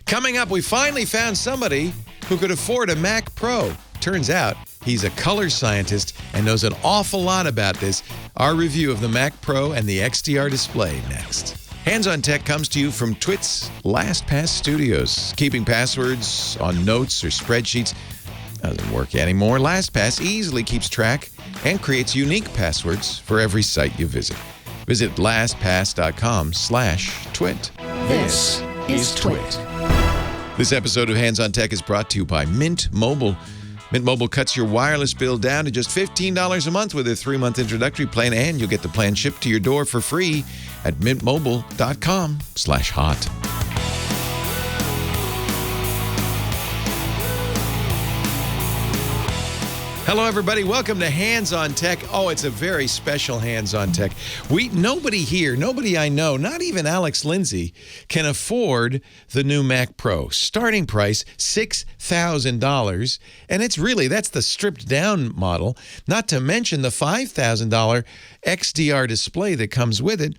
Coming up, we finally found somebody who could afford a Mac Pro. Turns out he's a color scientist and knows an awful lot about this. Our review of the Mac Pro and the XDR display next. Hands on Tech comes to you from TWiT's LastPass Studios. Keeping passwords on notes or spreadsheets doesn't work anymore. LastPass easily keeps track and creates unique passwords for every site you visit. Visit lastpass.com/twit. This is TWiT. This episode of Hands on Tech is brought to you by Mint Mobile. Mint Mobile cuts your wireless bill down to just $15 a month with a 3-month introductory plan, and you'll get the plan shipped to your door for free at mintmobile.com/hot. Hello, everybody. Welcome to Hands on Tech. Oh, it's a very special Hands on Tech. Nobody here, nobody I know, not even Alex Lindsay, can afford the new Mac Pro. Starting price, $6,000. And that's the stripped down model, not to mention the $5,000 XDR display that comes with it.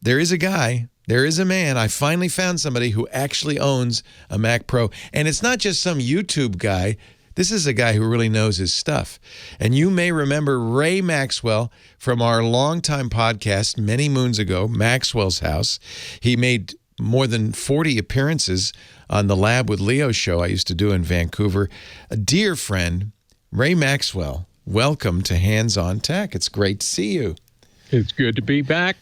There is a guy. There is a man. I finally found somebody who actually owns a Mac Pro. And it's not just some YouTube guy. This is a guy who really knows his stuff. And you may remember Ray Maxwell from our longtime podcast many moons ago, Maxwell's House. He made more than 40 appearances on the Lab with Leo show I used to do in Vancouver. A dear friend, Ray Maxwell, welcome to Hands on Tech. It's great to see you. It's good to be back.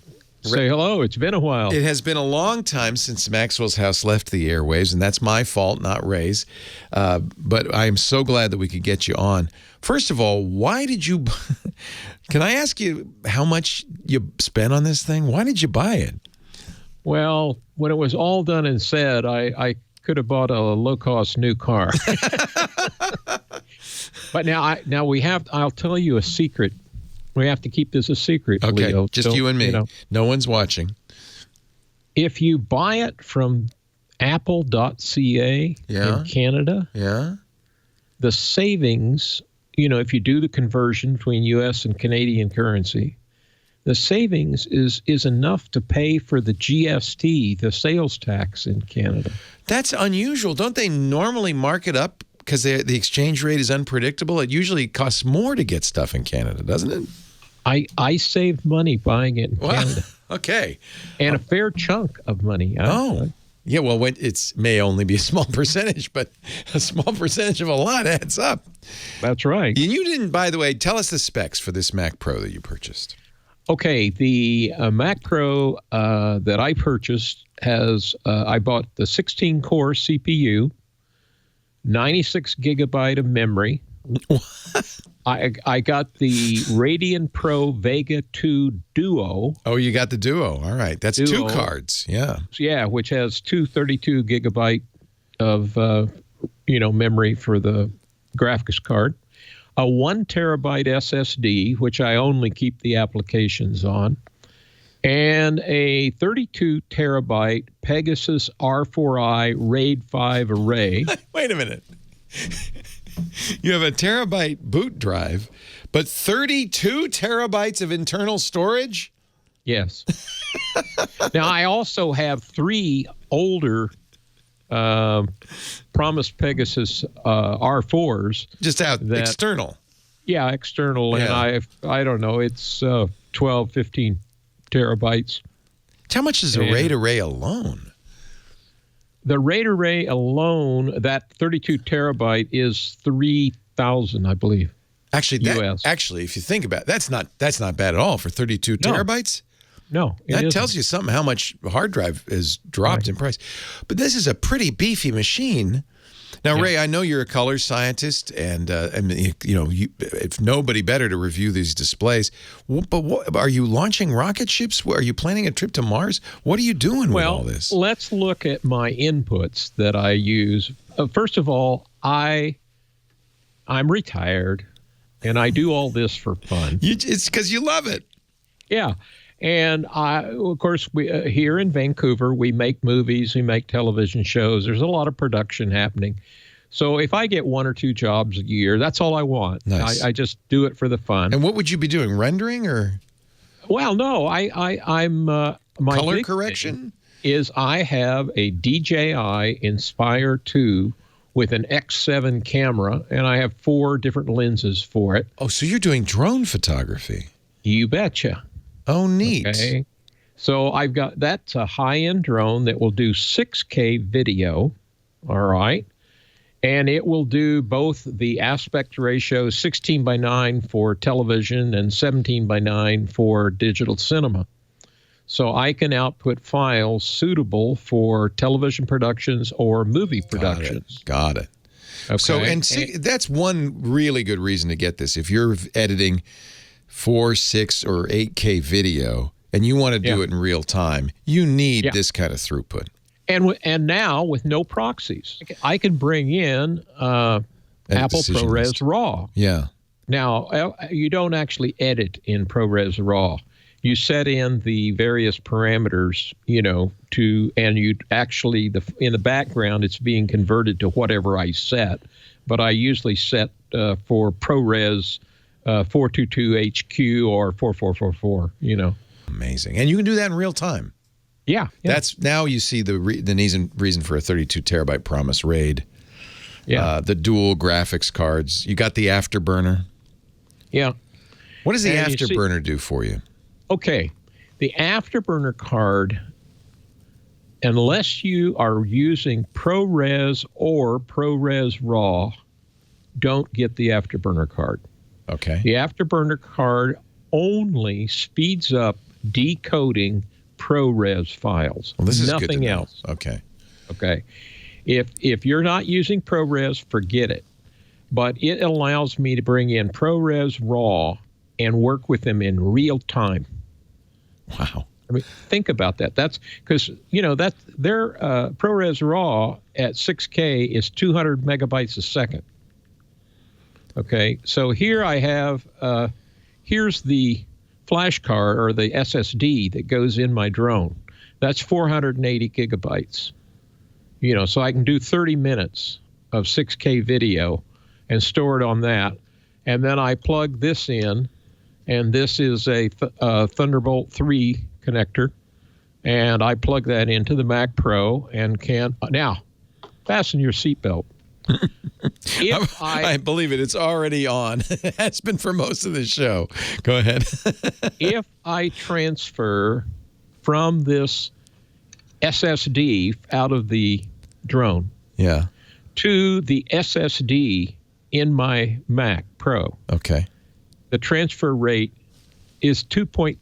Say hello. It's been a while. It has been a long time since Maxwell's House left the airwaves, and that's my fault, not Ray's. But I am so glad that we could get you on. First of all, why did you... Can I ask you how much you spent on this thing? Why did you buy it? Well, when it was all done and said, I could have bought a low-cost new car. But now we have... I'll tell you a secret. We have to keep this a secret, okay, Leo. just you and me. No one's watching. If you buy it from apple.ca in Canada, the savings, if you do the conversion between U.S. and Canadian currency, the savings is enough to pay for the GST, the sales tax in Canada. That's unusual. Don't they normally mark it up because the exchange rate is unpredictable? It usually costs more to get stuff in Canada, doesn't it? I saved money buying it in Canada. Okay. And a fair chunk of money. Yeah, well, it may only be a small percentage, but a small percentage of a lot adds up. That's right. And you didn't, by the way, tell us the specs for this Mac Pro that you purchased. Okay, the Mac Pro that I purchased has, I bought the 16-core CPU, 96 gigabyte of memory. I got the Radeon Pro Vega 2 Duo. Oh, you got the Duo. All right. That's Duo. 2 cards. Yeah. Yeah, which has 232 gigabyte of, memory for the graphics card. A 1 terabyte SSD, which I only keep the applications on. And a 32 terabyte Pegasus R4i RAID 5 array. Wait a minute. You have a terabyte boot drive, but 32 terabytes of internal storage? Yes. Now, I also have 3 older Promise Pegasus R4s. Just external. Yeah, external. Yeah. And I don't know, it's 12, 15 terabytes. How much is a RAID array alone? The RAID array alone, that 32 terabyte is $3,000, I believe. Actually, US. If you think about it, that's not bad at all for 32 terabytes. No, that tells you something how much hard drive has dropped in price. But this is a pretty beefy machine. Now, Ray, I know you're a color scientist, and if nobody better to review these displays. But are you launching rocket ships? Are you planning a trip to Mars? What are you doing with all this? Let's look at my inputs that I use. First of all, I'm retired, and I do all this for fun. It's because you love it. Yeah. And of course, we here in Vancouver, we make movies, we make television shows. There's a lot of production happening. So if I get 1 or 2 jobs a year, that's all I want. Nice. I just do it for the fun. And what would you be doing? Rendering or? Well, no, I'm my color correction. is I have a DJI Inspire 2 with an X7 camera, and I have 4 different lenses for it. Oh, so you're doing drone photography? You betcha. Oh, neat. Okay. So I've got, that's a high-end drone that will do 6K video, all right? And it will do both the aspect ratio 16:9 for television and 17:9 for digital cinema. So I can output files suitable for television productions or movie productions. Got it. Okay. So, and see, that's one really good reason to get this. If you're editing 4, 6, or 8K video and you want to do it in real time, you need this kind of throughput. And now with no proxies, I can bring in Apple ProRes RAW. Yeah. Now, you don't actually edit in ProRes RAW. You set in the various parameters, and you actually, in the background, it's being converted to whatever I set. But I usually set for ProRes 422HQ or 4444, Amazing. And you can do that in real time. Yeah. That's now you see the reason for a 32 terabyte Promise RAID. Yeah. The dual graphics cards. You got the Afterburner. Yeah. What does the Afterburner do for you? Okay. The Afterburner card, unless you are using ProRes or ProRes RAW, don't get the Afterburner card. Okay. The Afterburner card only speeds up decoding ProRes files. Well, this is nothing good to know. else. Okay. If you're not using ProRes, forget it. But it allows me to bring in ProRes RAW and work with them in real time. Wow. I mean, think about that. That's because that their ProRes RAW at 6K is 200 megabytes a second. Okay, so here I have here's the flash card or the SSD that goes in my drone. That's 480 gigabytes. So I can do 30 minutes of 6K video and store it on that. And then I plug this in, and this is a Thunderbolt 3 connector. And I plug that into the Mac Pro and now, fasten your seatbelt. I believe it. It's already on. It has been for most of the show. Go ahead. If I transfer from this SSD out of the drone to the SSD in my Mac Pro, the transfer rate is 2.5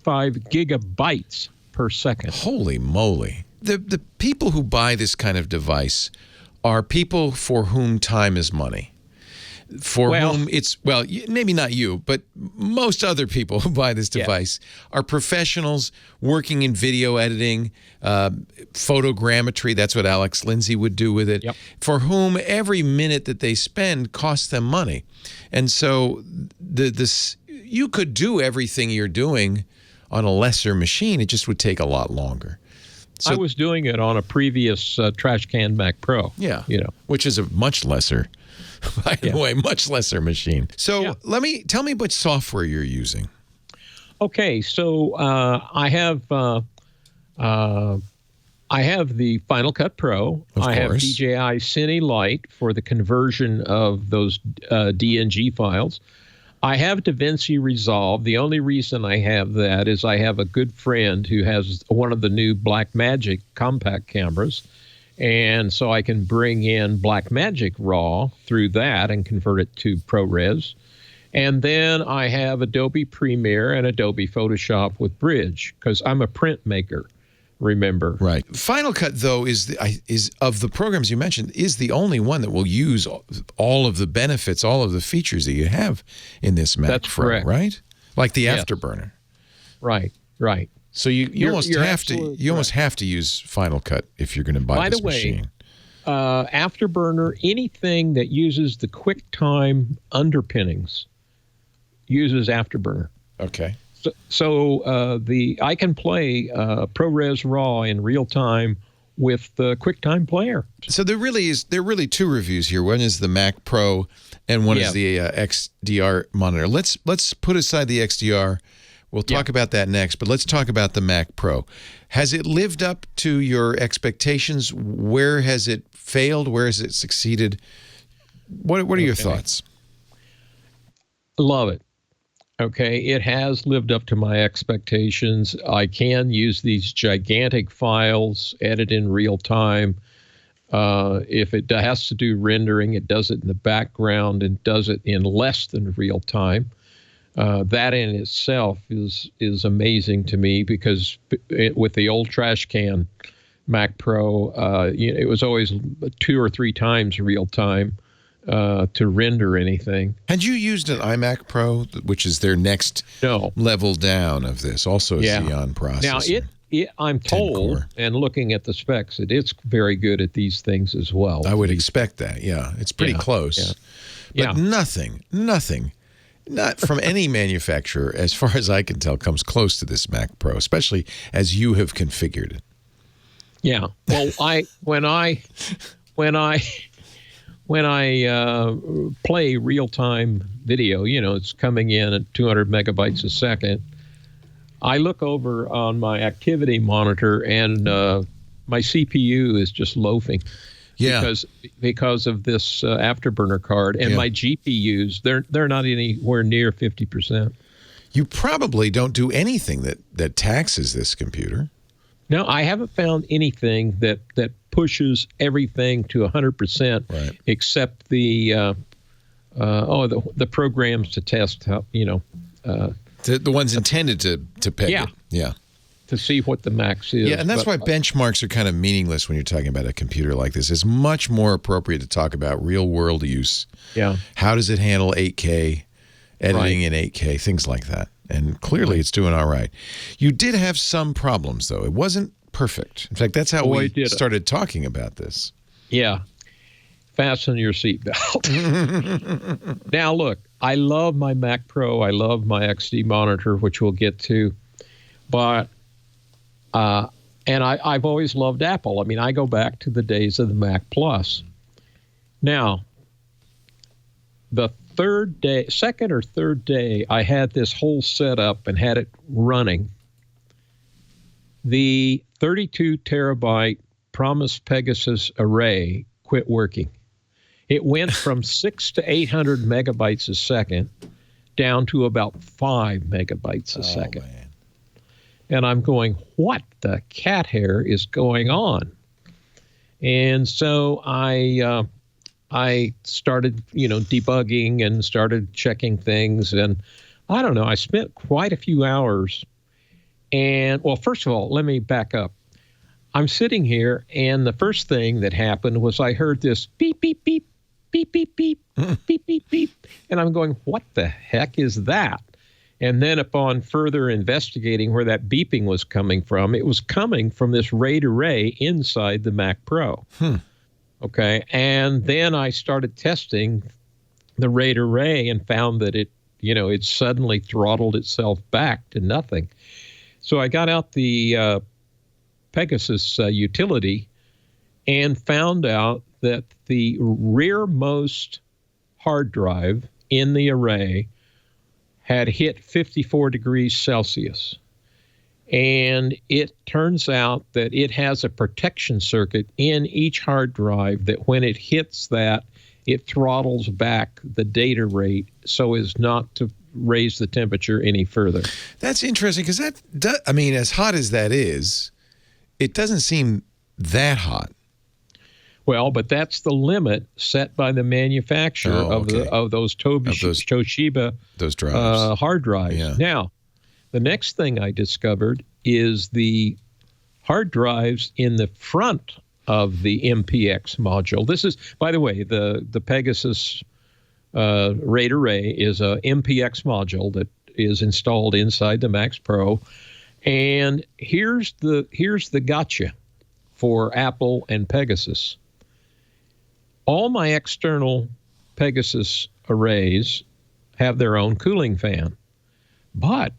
gigabytes per second. Holy moly. The people who buy this kind of device are people for whom time is money. For whom it's, maybe not you, but most other people who buy this device are professionals working in video editing, photogrammetry. That's what Alex Lindsay would do with it. For whom every minute that they spend costs them money. And so you could do everything you're doing on a lesser machine. It just would take a lot longer. So, I was doing it on a previous trash can Mac Pro. Which is a much lesser, by the way, much lesser machine. So tell me what software you're using. Okay, so I have the Final Cut Pro. I have DJI Cine Lite for the conversion of those DNG files. I have DaVinci Resolve. The only reason I have that is I have a good friend who has one of the new Blackmagic compact cameras, and so I can bring in Blackmagic RAW through that and convert it to ProRes. And then I have Adobe Premiere and Adobe Photoshop with Bridge because I'm a printmaker. Remember. Right. Final Cut, though, is of the programs you mentioned, is the only one that will use all of the benefits, all of the features that you have in this Mac Pro, correct. Right? Like the Afterburner. Right. So you almost have to use Final Cut if you're going to buy this machine. Afterburner, anything that uses the QuickTime underpinnings uses Afterburner. Okay. So I can play ProRes RAW in real time with the QuickTime player. So there are really two reviews here. One is the Mac Pro, and one is the XDR monitor. Let's put aside the XDR. We'll talk about that next, but let's talk about the Mac Pro. Has it lived up to your expectations? Where has it failed? Where has it succeeded? What are your thoughts? Love it. Okay, it has lived up to my expectations. I can use these gigantic files, edit in real time. If it has to do rendering, it does it in the background and does it in less than real time. That in itself is amazing to me, because with the old trash can Mac Pro, it was always 2 or 3 times real time to render anything. Had you used an iMac Pro, which is their next level down of this, also a Xeon processor? Now, I'm told, and looking at the specs, it's very good at these things as well. I would expect that, yeah. It's pretty close. But nothing, not from any manufacturer, as far as I can tell, comes close to this Mac Pro, especially as you have configured it. Yeah. Well, when I play real-time video, it's coming in at 200 megabytes a second. I look over on my activity monitor, and my CPU is just loafing. Yeah. Because of this afterburner card, and my GPUs, they're not anywhere near 50%. You probably don't do anything that taxes this computer. No, I haven't found anything that pushes everything to 100%, except the programs to test how, the ones intended to peg it. Yeah. To see what the max is. Yeah, and that's why benchmarks are kind of meaningless when you're talking about a computer like this. It's much more appropriate to talk about real-world use. Yeah. How does it handle 8K, editing in 8K, things like that. And clearly it's doing all right. You did have some problems, though. It wasn't perfect. In fact, that's how we started talking about this. Yeah. Fasten your seatbelt. Now, look, I love my Mac Pro. I love my XD monitor, which we'll get to. But, and I've always loved Apple. I mean, I go back to the days of the Mac Plus. Now, the second or third day, I had this whole setup and had it running. The 32 terabyte Promise Pegasus array quit working. It went from 600 to 800 megabytes a second down to about 5 megabytes a second. Man. And I'm going, what the cat hair is going on? And so I started, debugging and started checking things. And I don't know, I spent quite a few hours. And, well, first of all, let me back up. I'm sitting here, and the first thing that happened was I heard this beep, beep, beep, beep, beep, beep, beep, beep, beep. And I'm going, what the heck is that? And then upon further investigating where that beeping was coming from, it was coming from this RAID array inside the Mac Pro. Okay. And then I started testing the RAID array and found that it suddenly throttled itself back to nothing. So I got out the Pegasus utility and found out that the rearmost hard drive in the array had hit 54 degrees Celsius. And it turns out that it has a protection circuit in each hard drive that when it hits that, it throttles back the data rate so as not to raise the temperature any further. That's interesting, because as hot as that is, it doesn't seem that hot. Well, but that's the limit set by the manufacturer of those Toshiba drives. Hard drives. Yeah. Now, the next thing I discovered is the hard drives in the front of the MPX module. This is, by the way, the Pegasus RAID array is a MPX module that is installed inside the Mac Pro. And here's the gotcha for Apple and Pegasus. All my external Pegasus arrays have their own cooling fan, but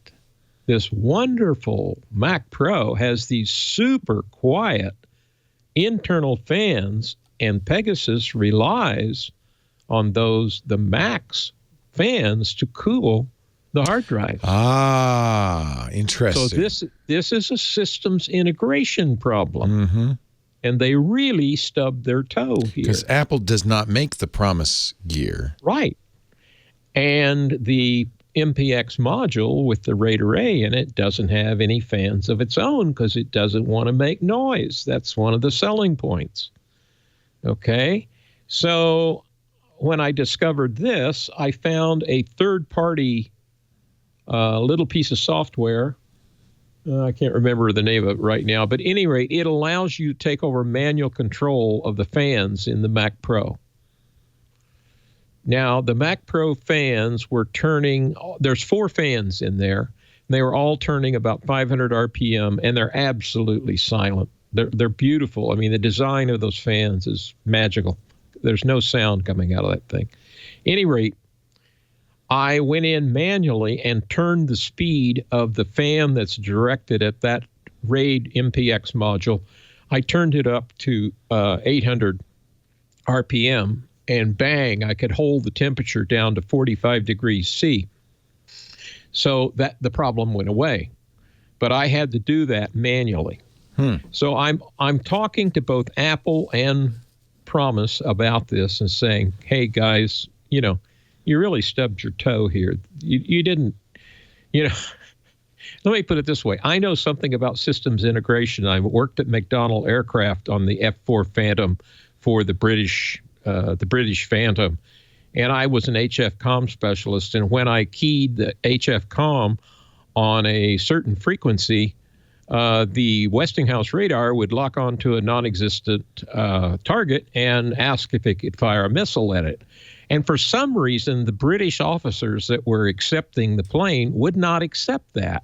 this wonderful Mac Pro has these super quiet internal fans, and Pegasus relies on the Mac's fans to cool the hard drive. Ah, interesting. So this is a systems integration problem. Mm-hmm. And they really stubbed their toe here. Because Apple does not make the Promise gear. Right. And the MPX module with the RAID array in it doesn't have any fans of its own because it doesn't want to make noise. That's one of the selling points. Okay. So when I discovered this, I found a third-party little piece of software. I can't remember the name of it right now, but at any rate, it allows you to take over manual control of the fans in the Mac Pro. Now, the Mac Pro fans were turning, there's 4 fans in there, and they were all turning about 500 RPM, and they're absolutely silent. They're beautiful. I mean, the design of those fans is magical. There's no sound coming out of that thing. At any rate, I went in manually and turned the speed of the fan that's directed at that RAID MPX module. I turned it up to 800 RPM, and bang, I could hold the temperature down to 45 degrees C. So that the problem went away. But I had to do that manually. So I'm talking to both Apple and Promise about this and saying, hey, guys, you really stubbed your toe here. You didn't, let me put it this way. I know something about systems integration. I worked at McDonnell Aircraft on the F-4 Phantom for the British Phantom, and I was an HF comm specialist. And when I keyed the HF comm on a certain frequency, the Westinghouse radar would lock onto a non-existent target and ask if it could fire a missile at it. And for some reason, the British officers that were accepting the plane would not accept that.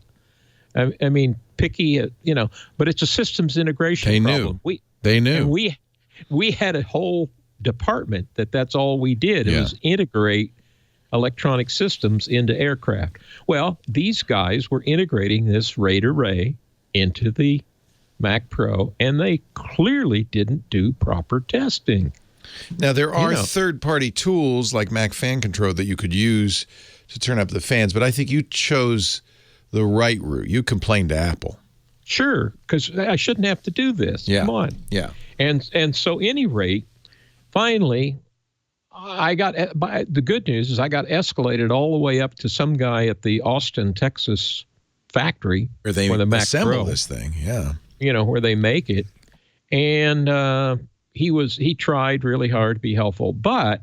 I mean, picky, but it's a systems integration problem. They knew. And we had a whole department that's all we did. It was integrate electronic systems into aircraft. Well, these guys were integrating this RAID array into the Mac Pro, and they clearly didn't do proper testing. Now, there are third-party tools like Mac Fan Control that you could use to turn up the fans, but I think you chose the right route. You complained to Apple. Sure, because I shouldn't have to do this. Yeah. Come on. Yeah. And so, any rate, finally, the good news is I got escalated all the way up to some guy at the Austin, Texas factory where they assemble this thing. Yeah. Where they make it. And he tried really hard to be helpful, but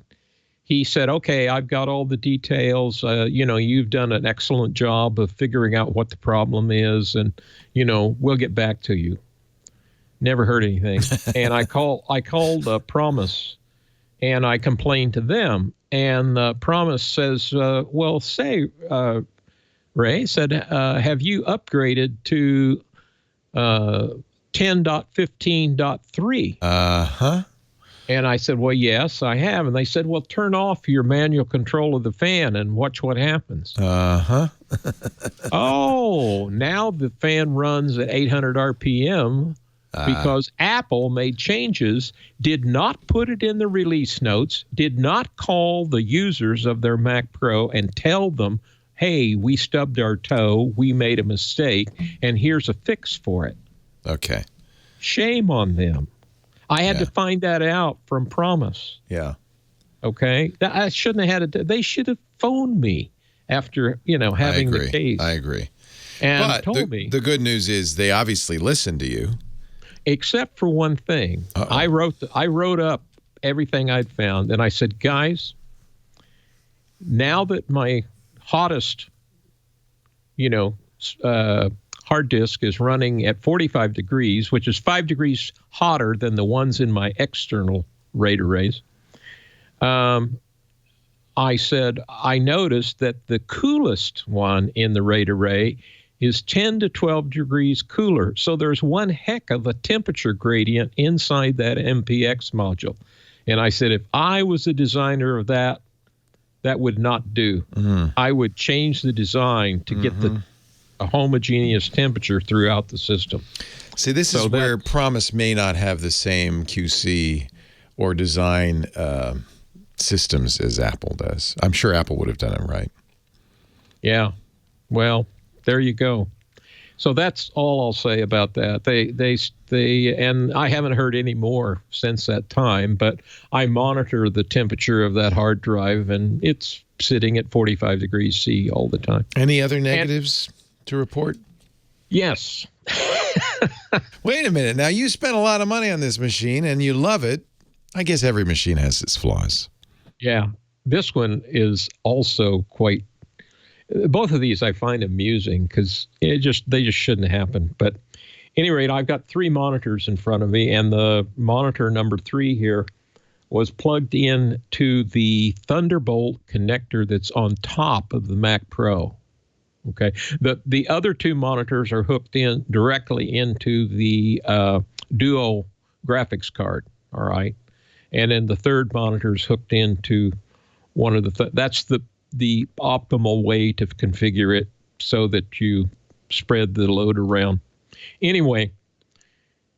he said, okay, I've got all the details. You've done an excellent job of figuring out what the problem is, and, we'll get back to you. Never heard anything. And I called Promise, and I complained to them. And Promise says, Ray said, have you upgraded to 10.15.3? Uh-huh. And I said, well, yes, I have. And they said, well, turn off your manual control of the fan and watch what happens. Uh-huh. Oh, now the fan runs at 800 RPM because Apple made changes, did not put it in the release notes, did not call the users of their Mac Pro and tell them, hey, we stubbed our toe, we made a mistake, and here's a fix for it. Okay. Shame on them. I had to find that out from Promise. Yeah. Okay. I shouldn't have had it. They should have phoned me after, having the case. I agree. And but told me. The good news is they obviously listened to you. Except for one thing. I wrote up everything I'd found, and I said, guys, now that my hottest, hard disk is running at 45 degrees, which is 5 degrees hotter than the ones in my external RAID arrays. I said, I noticed that the coolest one in the RAID array is 10 to 12 degrees cooler. So there's one heck of a temperature gradient inside that MPX module. And I said, if I was the designer of that, that would not do. Mm-hmm. I would change the design to get a homogeneous temperature throughout the system. See, this is where Promise may not have the same QC or design systems as Apple does. I'm sure Apple would have done it right. Yeah. Well, there you go. So that's all I'll say about that. They and I haven't heard any more since that time, but I monitor the temperature of that hard drive, and it's sitting at 45 degrees C all the time. Any other negatives to report? Yes. Wait a minute. Now, you spent a lot of money on this machine, and you love it. I guess every machine has its flaws. Yeah. This one is also quite... Both of these I find amusing because they just shouldn't happen. But at any rate, I've got 3 monitors in front of me, and the monitor number 3 here was plugged in to the Thunderbolt connector that's on top of the Mac Pro. Okay. The other 2 monitors are hooked in directly into the Duo graphics card. All right. And then the third monitor is hooked into one of that's the optimal way to configure it so that you spread the load around. Anyway,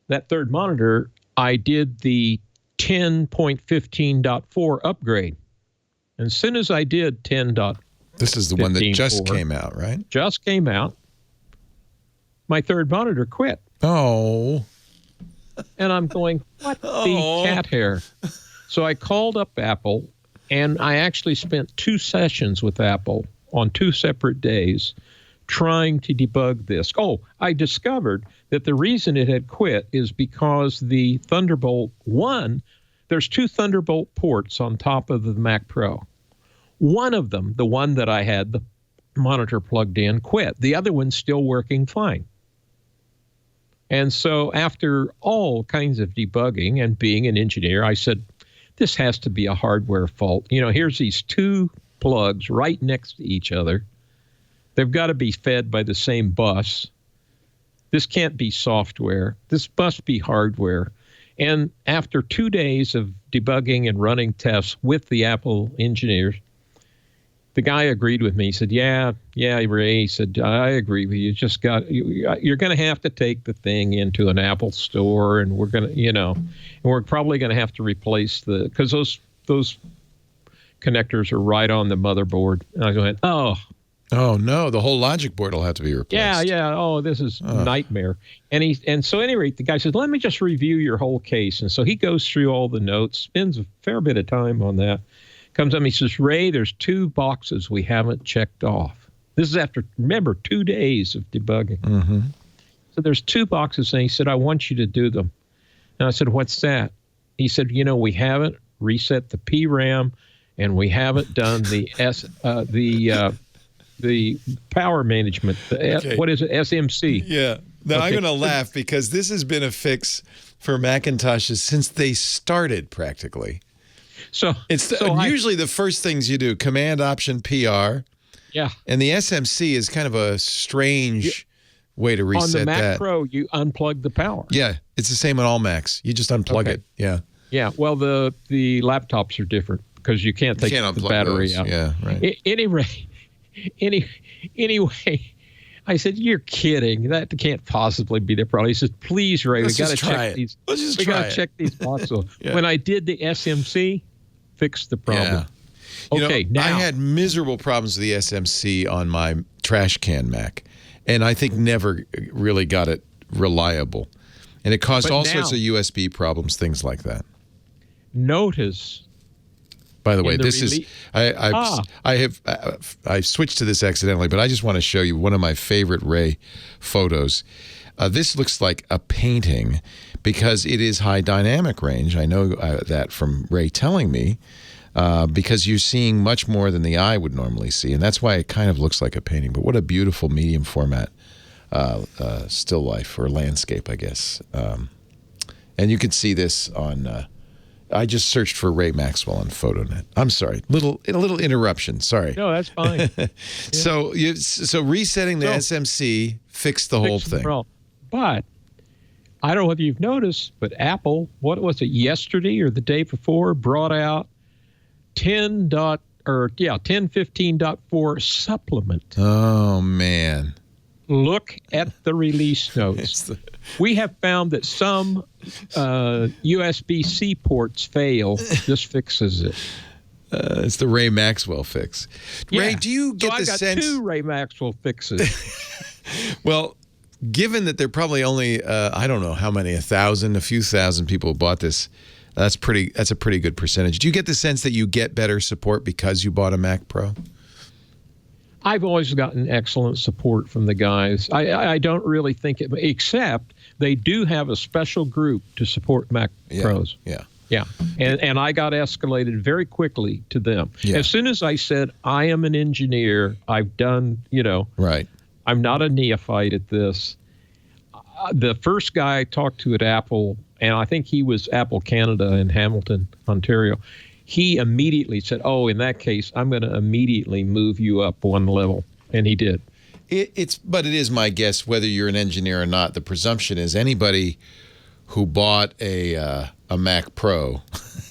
that third monitor, I did the 10.15.4 upgrade. And as soon as I did 10.15.4, this is the one that just came out, right? Just came out. My third monitor quit. Oh. And I'm going, what the cat hair? So I called up Apple, and I actually spent 2 sessions with Apple on 2 separate days trying to debug this. Oh, I discovered that the reason it had quit is because the Thunderbolt 1, there's 2 Thunderbolt ports on top of the Mac Pro. One of them, the one that I had the monitor plugged in, quit. The other one's still working fine. And so after all kinds of debugging and being an engineer, I said, this has to be a hardware fault. You know, here's these 2 plugs right next to each other. They've got to be fed by the same bus. This can't be software. This must be hardware. And after 2 days of debugging and running tests with the Apple engineers, the guy agreed with me. He said, yeah, Ray. He said, I agree with you. You're going to have to take the thing into an Apple store, and we're going to, and we're probably going to have to replace because those connectors are right on the motherboard. And I went, oh no, the whole logic board will have to be replaced. Yeah. Oh, this is a nightmare. And so anyway, the guy says, let me just review your whole case. And so he goes through all the notes, spends a fair bit of time on that. Comes up, he says, Ray, there's 2 boxes we haven't checked off. This is after, remember, 2 days of debugging. Mm-hmm. So there's 2 boxes, and he said, I want you to do them. And I said, what's that? He said, we haven't reset the PRAM, and we haven't done the power management. What is it? SMC. Yeah. Now, I'm going to laugh because this has been a fix for Macintoshes since they started practically. So it's usually the first things you do, Command Option PR. Yeah. And the SMC is kind of a strange way to reset that. On the Mac Pro, you unplug the power. Yeah. It's the same on all Macs. You just unplug it. Yeah. Yeah. Well, the laptops are different because you can't take the battery out. Yeah. Right. Anyway, I said, you're kidding. That can't possibly be the problem. He said, please, Ray, we got to check these. Let's just try it. We got to check these boxes. Yeah. When I did the SMC, fixed the problem. Yeah. Now I had miserable problems with the SMC on my trash can Mac, and I think never really got it reliable. And it caused all sorts of USB problems, things like that. Notice. By the way, this is I switched to this accidentally, but I just want to show you one of my favorite Ray photos. This looks like a painting because it is high dynamic range. I know that from Ray telling me because you're seeing much more than the eye would normally see, and that's why it kind of looks like a painting. But what a beautiful medium format still life or landscape, I guess. And you can see this on. I just searched for Ray Maxwell on PhotoNet. I'm sorry, a little interruption. Sorry. No, that's fine. Yeah. So resetting the SMC fixed the whole thing. But I don't know if you've noticed, but Apple, what was it, yesterday or the day before, brought out 10.15.4 supplement. Oh man. Look at the release notes. We have found that some USB-C ports fail. This fixes it. It's the Ray Maxwell fix. Yeah. Ray, do you get so the I got sense? 2 Ray Maxwell fixes. Well, given that there are probably only, I don't know how many, a few thousand people bought this, that's a pretty good percentage. Do you get the sense that you get better support because you bought a Mac Pro? I've always gotten excellent support from the guys. I don't really think it, except they do have a special group to support Mac Pros. Yeah. Yeah. And I got escalated very quickly to them. Yeah. As soon as I said, I am an engineer, I've done, Right. I'm not a neophyte at this. The first guy I talked to at Apple, and I think he was Apple Canada in Hamilton, Ontario, he immediately said, oh, in that case, I'm going to immediately move you up one level. And he did. But it is my guess, whether you're an engineer or not, the presumption is anybody who bought a Mac Pro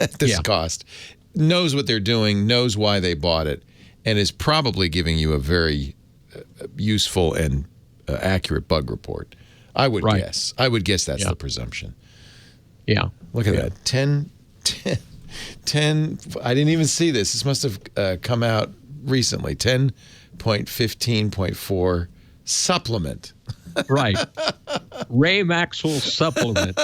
at this cost knows what they're doing, knows why they bought it, and is probably giving you a very useful and accurate bug report. I would guess. I would guess that's the presumption. Yeah. Look at that. 10. I didn't even see this. This must have come out recently. 10.15.4 supplement. Right. Ray Maxwell supplement.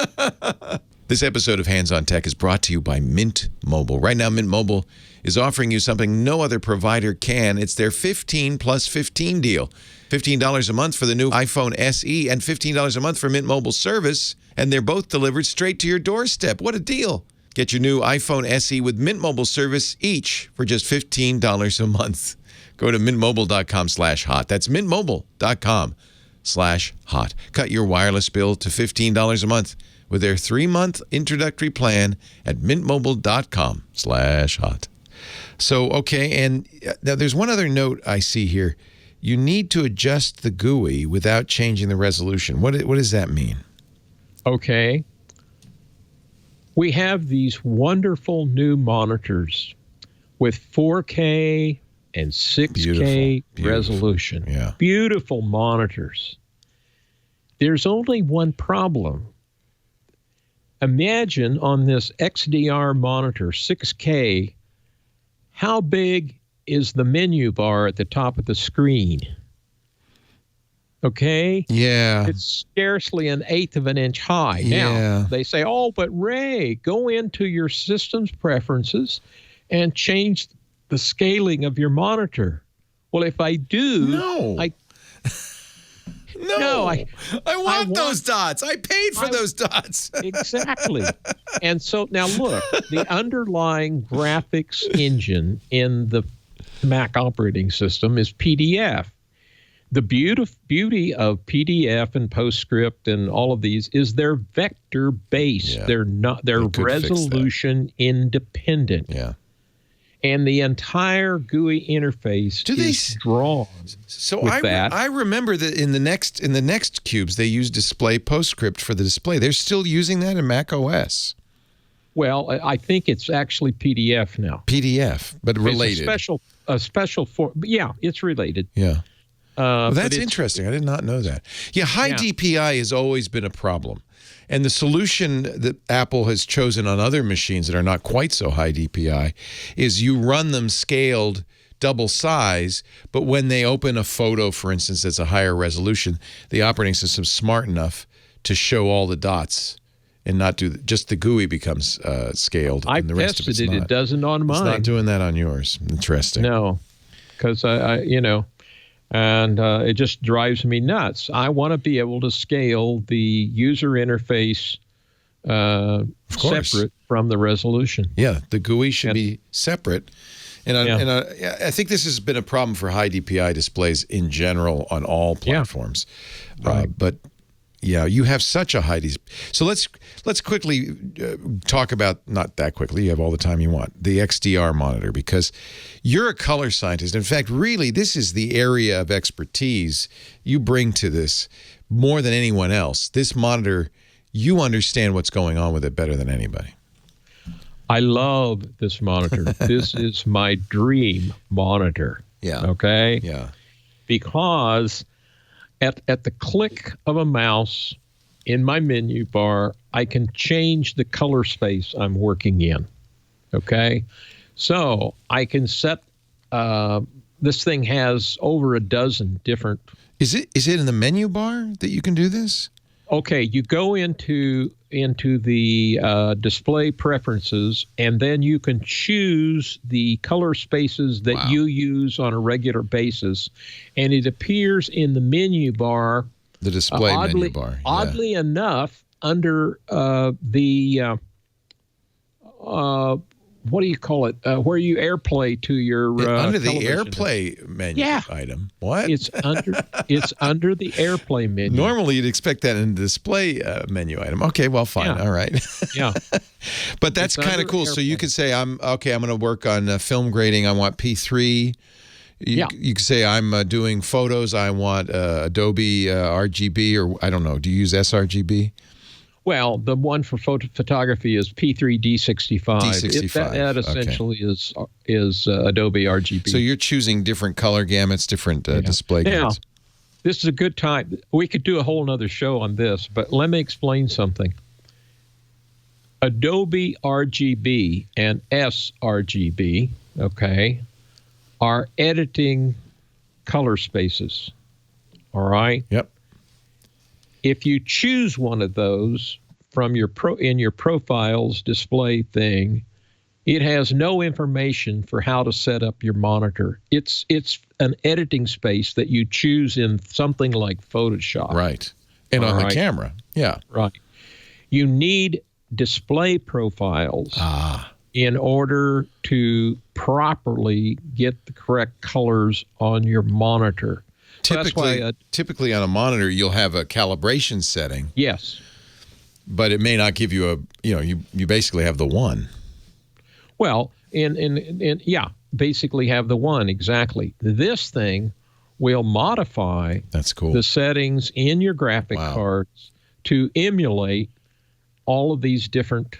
This episode of Hands on Tech is brought to you by Mint Mobile. Right now, Mint Mobile is offering you something no other provider can. It's their 15 plus 15 deal. $15 a month for the new iPhone SE and $15 a month for Mint Mobile service. And they're both delivered straight to your doorstep. What a deal. Get your new iPhone SE with Mint Mobile service each for just $15 a month. Go to mintmobile.com/hot. That's mintmobile.com/hot. Cut your wireless bill to $15 a month with their 3-month introductory plan at mintmobile.com/hot. So, okay, and now there's one other note I see here. You need to adjust the GUI without changing the resolution. What does that mean? Okay. We have these wonderful new monitors with 4K and 6K resolution. Yeah. Beautiful monitors. There's only one problem. Imagine on this XDR monitor, 6K, how big is the menu bar at the top of the screen? Okay? Yeah. It's scarcely 1/8 of an inch high. Yeah. Now, they say, oh, but Ray, go into your system's preferences and change the scaling of your monitor. Well, if I do, No, I want those dots. I paid for those dots. Exactly. And so now look, the underlying graphics engine in the Mac operating system is PDF. The beauty of PDF and PostScript and all of these is they're vector based. Yeah. They're resolution independent. Yeah. And the entire GUI interface is drawn. So with that. I remember that in the next cubes they use display PostScript for the display. They're still using that in Mac OS. Well, I think it's actually PDF now. PDF, but related. It's a special form. Yeah, it's related. Yeah. Well, that's interesting. I did not know that. Yeah, high DPI has always been a problem. And the solution that Apple has chosen on other machines that are not quite so high DPI is you run them scaled double size, but when they open a photo, for instance, that's a higher resolution, the operating system's smart enough to show all the dots and not do just the GUI becomes scaled. I and the rest tested of it. It doesn't on mine. It's not doing that on yours. Interesting. No, because and it just drives me nuts. I want to be able to scale the user interface separate from the resolution. Yeah, the GUI should be separate. And I think this has been a problem for high DPI displays in general on all platforms. Right. But yeah, you have such a high DPI. So let's quickly talk about, not that quickly, you have all the time you want, the XDR monitor, because you're a color scientist. In fact, really, this is the area of expertise you bring to this more than anyone else. This monitor, you understand what's going on with it better than anybody. I love this monitor. This is my dream monitor. Yeah. Okay? Yeah. Because at the click of a mouse in my menu bar, I can change the color space I'm working in. Okay? So I can set, this thing has over a dozen different. Is it in the menu bar that you can do this? Okay, you go into the display preferences, and then you can choose the color spaces that you use on a regular basis, and it appears in the menu bar. The display menu bar. Yeah. Oddly enough, under what do you call it? Where you AirPlay to your under the television. AirPlay menu item. What? It's under the AirPlay menu. Normally, you'd expect that in the display menu item. Okay, well, fine. Yeah. All right. Yeah. But that's kind of cool. So you could say, I'm going to work on film grading. I want P3. You could say, I'm doing photos. I want Adobe RGB, or I don't know. Do you use sRGB? Well, the one for photography is P3 D65. That essentially is Adobe RGB. So you're choosing different color gamuts, different display gamuts. Now, this is a good time. We could do a whole nother show on this, but let me explain something. Adobe RGB and sRGB, are editing color spaces. All right? Yep. If you choose one of those from your profiles display thing, it has no information for how to set up your monitor. It's an editing space that you choose in something like Photoshop. Right. And on the camera. Yeah. Right. You need display profiles in order to properly get the correct colors on your monitor. Typically on a monitor, you'll have a calibration setting. Yes. But it may not give you you basically have the one. Well, basically have the one, exactly. This thing will modify the settings in your graphic cards to emulate all of these different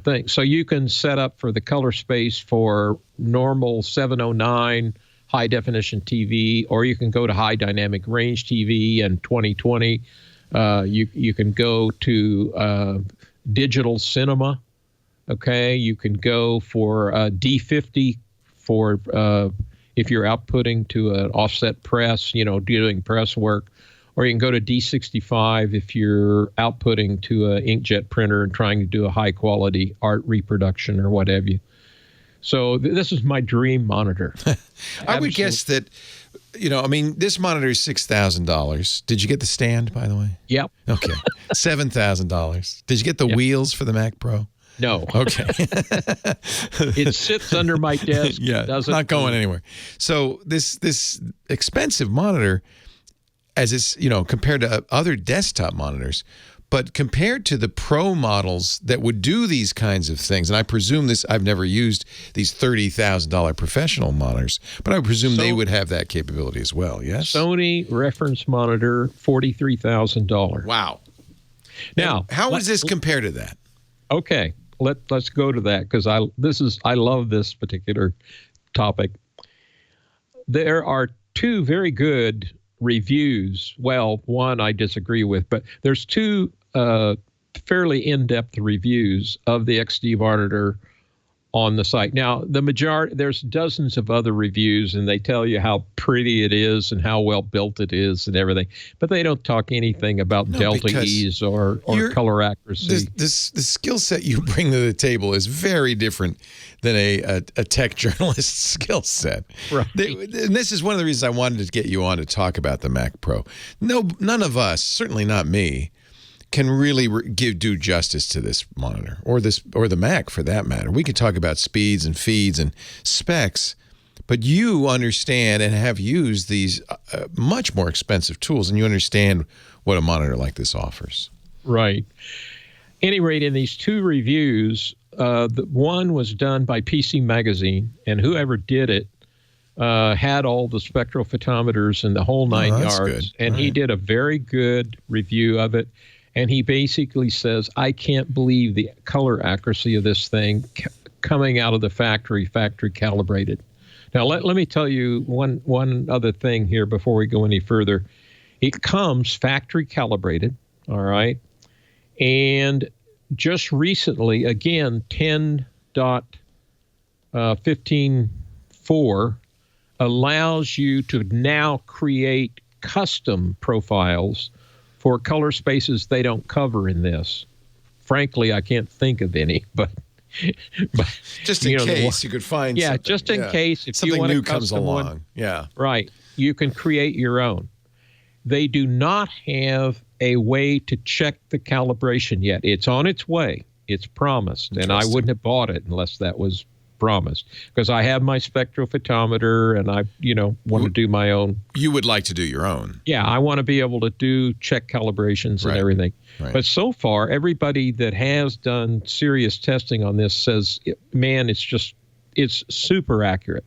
things. So you can set up for the color space for normal 709 high definition TV, or you can go to high dynamic range TV and 2020. You can go to digital cinema. Okay, you can go for D50 for if you're outputting to an offset press, doing press work, or you can go to D65 if you're outputting to an inkjet printer and trying to do a high quality art reproduction or what have you. So this is my dream monitor. I would guess that, this monitor is $6,000. Did you get the stand, by the way? Yep. Okay. $7,000. Did you get the wheels for the Mac Pro? No. Okay. It sits under my desk. Yeah, it's not going anywhere. So this expensive monitor, as it's, compared to other desktop monitors, but compared to the Pro models that would do these kinds of things, and I presume I've never used these $30,000 professional monitors, but I presume they would have that capability as well, yes? Sony reference monitor, $43,000. Wow. Now, how does this compare to that? Okay, let's go to that, because I love this particular topic. There are two very good reviews. Well, one I disagree with, but there's two fairly in-depth reviews of the XD monitor on the site. Now, there's dozens of other reviews, and they tell you how pretty it is and how well built it is and everything, but they don't talk anything about delta ease or color accuracy. The skill set you bring to the table is very different than a tech journalist's skill set. Right. And this is one of the reasons I wanted to get you on to talk about the Mac Pro. None of us, certainly not me, can really do justice to this monitor or the Mac for that matter. We could talk about speeds and feeds and specs, but you understand and have used these much more expensive tools, and you understand what a monitor like this offers. Right. At any rate, in these two reviews, the one was done by PC Magazine, and whoever did it had all the spectrophotometers and the whole 9 yards. Good. And he did a very good review of it. And he basically says, I can't believe the color accuracy of this thing coming out of the factory calibrated. Now, let me tell you one other thing here before we go any further. It comes factory calibrated, all right? And just recently, again, 10.0 15.4 allows you to now create custom profiles for color spaces they don't cover in this. Frankly, I can't think of any, but just in case you could find something. Just in case if something you want new a custom comes along. one, yeah. Right. You can create your own. They do not have a way to check the calibration yet. It's on its way. It's promised. And I wouldn't have bought it unless that was promised, because I have my spectrophotometer and I, want to do my own. You would like to do your own. Yeah, I want to be able to check calibrations and everything. Right. But so far, everybody that has done serious testing on this says, man, it's super accurate.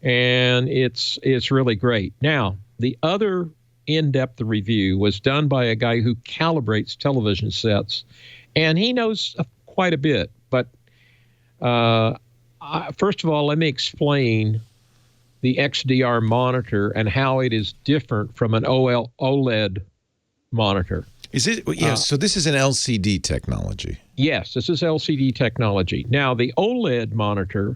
And it's really great. Now, the other in-depth review was done by a guy who calibrates television sets, and he knows quite a bit. But first of all, let me explain the XDR monitor and how it is different from an OLED monitor. Is it? Yeah. So this is an LCD technology. Yes, this is LCD technology. Now, the OLED monitor,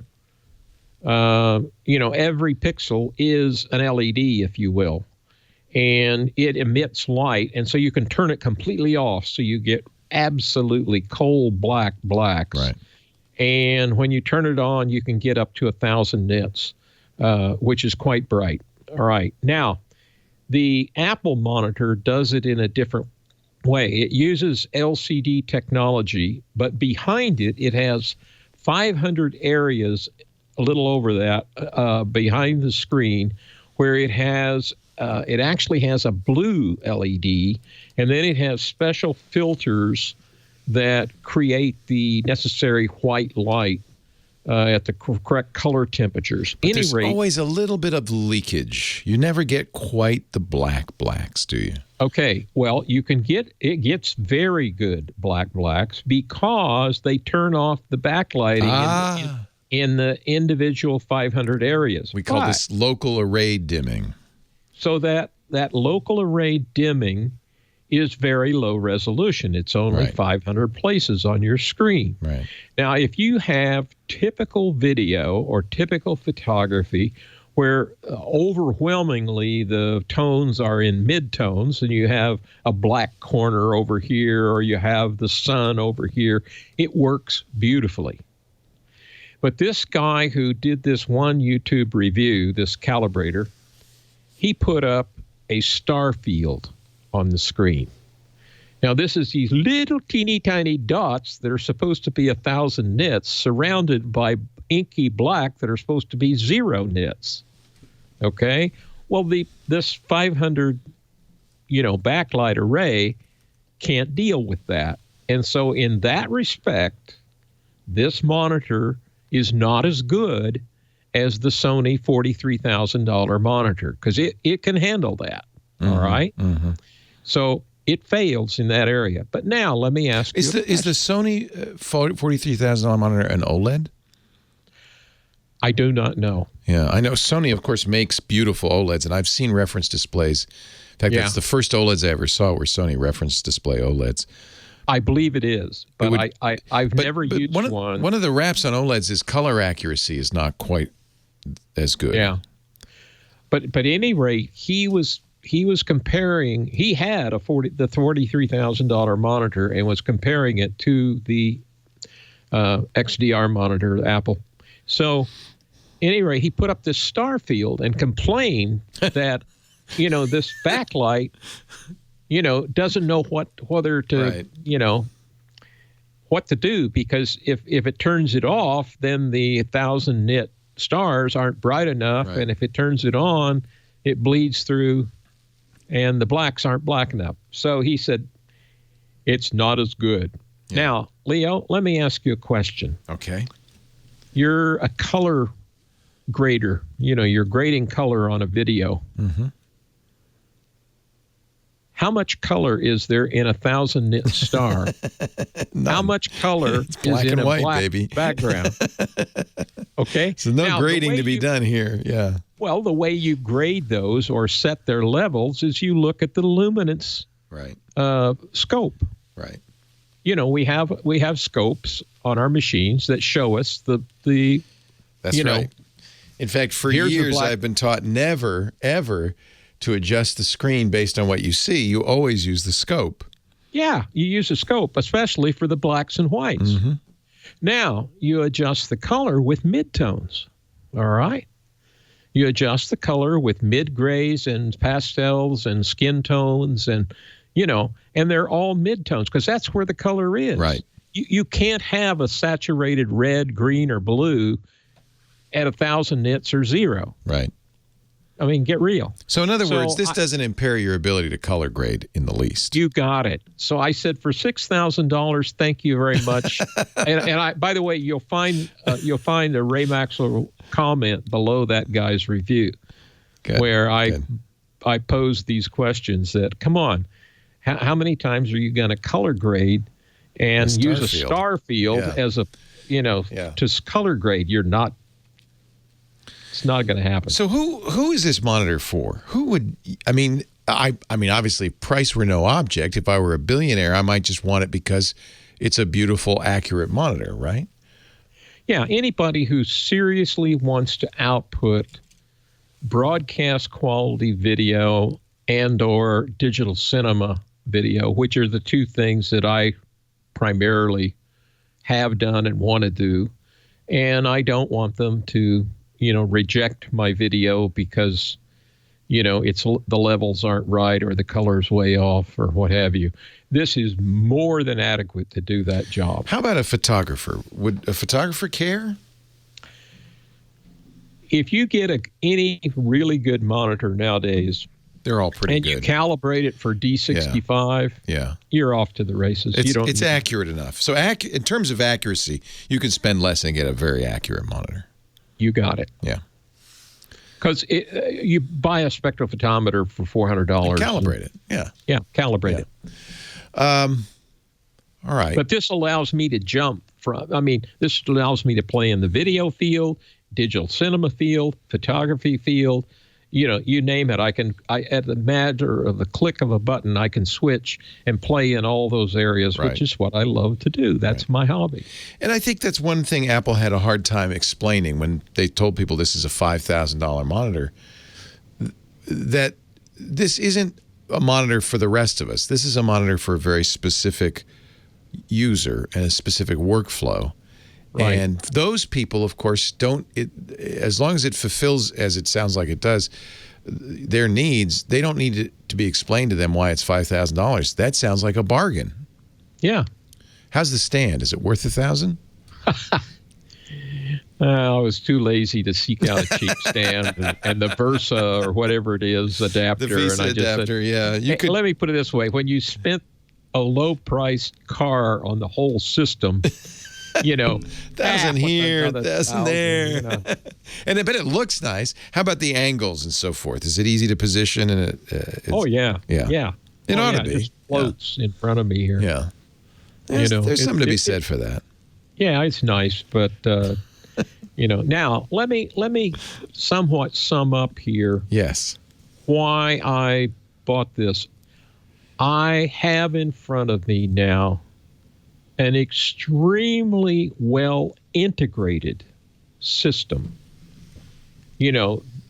every pixel is an LED, if you will, and it emits light, and so you can turn it completely off, so you get absolutely coal black blacks. Right. And when you turn it on, you can get up to 1,000 nits, which is quite bright. All right. Now, the Apple monitor does it in a different way. It uses LCD technology, but behind it, it has 500 areas, a little over that, behind the screen, where it actually has a blue LED, and then it has special filters that create the necessary white light at the correct color temperatures. But there's always a little bit of leakage. You never get quite the blacks, do you? Okay, well, it gets very good blacks because they turn off the backlighting in the individual 500 areas. We call this local array dimming. So that local array dimming is very low resolution. It's only 500 places on your screen. Right. Now, if you have typical video or typical photography where overwhelmingly the tones are in mid-tones and you have a black corner over here or you have the sun over here, it works beautifully. But this guy who did this one YouTube review, this calibrator, he put up a star field on the screen. Now, this is these little teeny tiny dots that are supposed to be 1,000 nits surrounded by inky black that are supposed to be 0 nits. Okay? Well, this 500, backlight array can't deal with that. And so in that respect, this monitor is not as good as the Sony $43,000 monitor because it can handle that. Mm-hmm, all right? Mm-hmm. So it fails in that area. But now let me ask you. Is the Sony $43,000 monitor an OLED? I do not know. Yeah, I know Sony, of course, makes beautiful OLEDs, and I've seen reference displays. In fact, that's the first OLEDs I ever saw were Sony reference display OLEDs. I believe it is, but I've never used one. One of the raps on OLEDs is color accuracy is not quite as good. Yeah, but at any rate, he was comparing. He had the $43,000 monitor and was comparing it to the XDR monitor, Apple. So, at any rate, he put up this star field and complained that this backlight, doesn't know whether to, what to do, because if it turns it off, then the 1,000 nit stars aren't bright enough, and if it turns it on, it bleeds through, and the blacks aren't black enough. So he said, it's not as good. Yeah. Now, Leo, let me ask you a question. Okay. You're a color grader. You're grading color on a video. Mm-hmm. How much color is there in a 1,000 nit star? How much color is in a white, black background? Okay. So no grading to be done here. Yeah. Well, the way you grade those or set their levels is you look at the luminance scope. Right. We have scopes on our machines that show us the That's right. In fact, for years, I've been taught never, ever to adjust the screen based on what you see. You always use the scope. Yeah, you use a scope, especially for the blacks and whites. Mm-hmm. Now, you adjust the color with midtones, all right? You adjust the color with mid-grays and pastels and skin tones and, and they're all midtones because that's where the color is. Right. You can't have a saturated red, green, or blue at 1,000 nits or 0. Right. I mean, get real. So in other words, this doesn't impair your ability to color grade in the least. You got it. So I said, for $6,000, thank you very much. and I, by the way, you'll find a Ray Maxwell comment below that guy's review, where I posed these questions that, come on, how many times are you going to color grade and use a star field as a, to color grade? You're not. It's not going to happen. So who is this monitor for? Who would, I mean, obviously, if price were no object. If I were a billionaire, I might just want it because it's a beautiful, accurate monitor, right? Yeah, anybody who seriously wants to output broadcast quality video and or digital cinema video, which are the two things that I primarily have done and want to do. And I don't want them to reject my video because, it's the levels aren't right or the color's way off or what have you. This is more than adequate to do that job. How about a photographer? Would a photographer care? If you get any really good monitor nowadays, they're all pretty good. And you calibrate it for D65, you're off to the races. It's accurate enough. So in terms of accuracy, you can spend less and get a very accurate monitor. You got it. Yeah. Because you buy a spectrophotometer for $400. And calibrate it. Yeah. Yeah, calibrate it. All right. But this allows me to jump this allows me to play in the video field, digital cinema field, photography field. You name it. At the matter of the click of a button, I can switch and play in all those areas, which is what I love to do. That's my hobby. And I think that's one thing Apple had a hard time explaining when they told people this is a $5,000 monitor, that this isn't a monitor for the rest of us. This is a monitor for a very specific user and a specific workflow. Right. And those people, of course, as long as it fulfills, as it sounds like it does, their needs, they don't need it to be explained to them why it's $5,000. That sounds like a bargain. Yeah. How's the stand? Is it worth $1,000? I was too lazy to seek out a cheap stand and the Versa or whatever it is adapter. The Visa adapter, Let me put it this way. When you spent a low-priced car on the whole system... $1,000 here, $1,000 there. But it looks nice. How about the angles and so forth? Is it easy to position? And yeah. It ought to be. It just floats in front of me here. Yeah. There's something to be said for that. Yeah, it's nice, but now let me somewhat sum up here. Yes. Why I bought this. I have in front of me now an extremely well integrated system.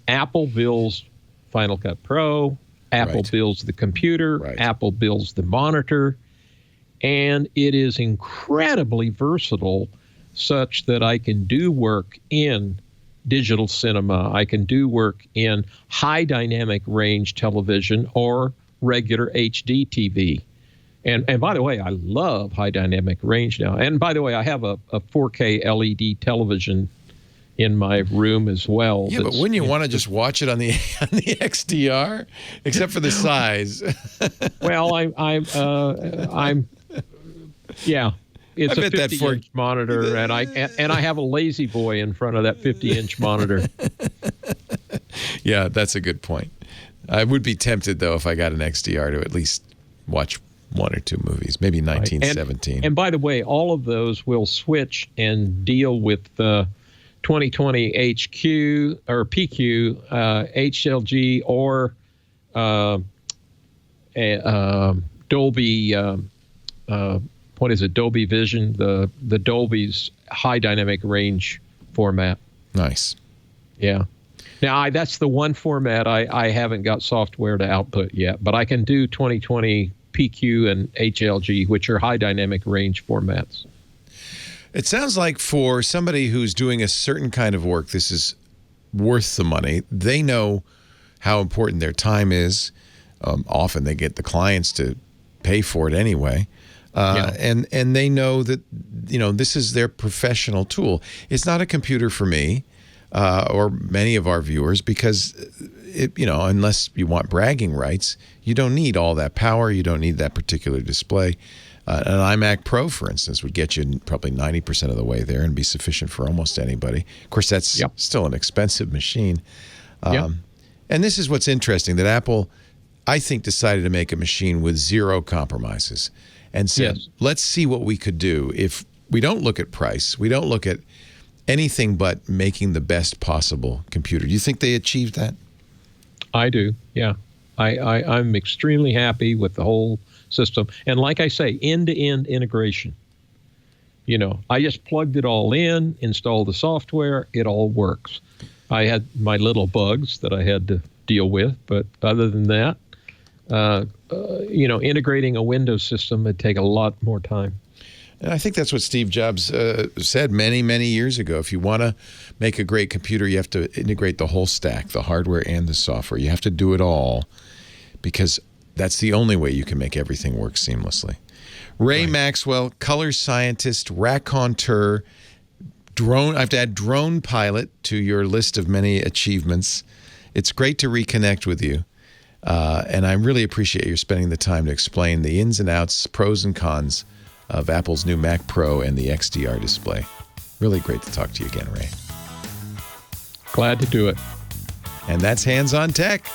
Apple builds Final Cut Pro, Apple builds the computer, Apple builds the monitor, and it is incredibly versatile such that I can do work in digital cinema, I can do work in high dynamic range television or regular HD TV. And by the way, I love high dynamic range now. And by the way, I have a 4K LED television in my room as well. Yeah, but wouldn't you want to just watch it on the XDR, except for the size? Well, it's a 50-inch monitor, and I have a lazy boy in front of that 50-inch monitor. Yeah, that's a good point. I would be tempted though if I got an XDR to at least watch one or two movies, maybe 1917. And by the way, all of those will switch and deal with the 2020 HQ or PQ, HLG, or Dolby. What is it? Dolby Vision. The Dolby's high dynamic range format. Nice. Yeah. Now, that's the one format I haven't got software to output yet, but I can do 2020 PQ and HLG, which are high dynamic range formats. It sounds like for somebody who's doing a certain kind of work, this is worth the money. They know how important their time is. Often they get the clients to pay for it anyway. And they know that, this is their professional tool. It's not a computer for me or many of our viewers because, unless you want bragging rights, you don't need all that power. You don't need that particular display. An iMac Pro, for instance, would get you probably 90% of the way there and be sufficient for almost anybody. Of course, that's still an expensive machine. And this is what's interesting, that Apple, I think, decided to make a machine with zero compromises and said, let's see what we could do. If we don't look at price, we don't look at anything but making the best possible computer. Do you think they achieved that? I do, yeah. I'm extremely happy with the whole system. And like I say, end-to-end integration. I just plugged it all in, installed the software, it all works. I had my little bugs that I had to deal with, but other than that, integrating a Windows system would take a lot more time. And I think that's what Steve Jobs said many, many years ago. If you want to make a great computer, you have to integrate the whole stack, the hardware and the software. You have to do it all because that's the only way you can make everything work seamlessly. Ray Maxwell, color scientist, raconteur, drone. I have to add drone pilot to your list of many achievements. It's great to reconnect with you. And I really appreciate you spending the time to explain the ins and outs, pros and cons of Apple's new Mac Pro and the XDR display. Really great to talk to you again, Ray. Glad to do it. And that's Hands on Tech.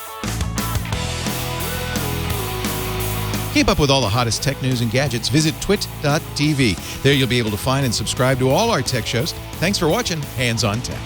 Keep up with all the hottest tech news and gadgets. Visit TWiT.tv. There you'll be able to find and subscribe to all our tech shows. Thanks for watching Hands on Tech.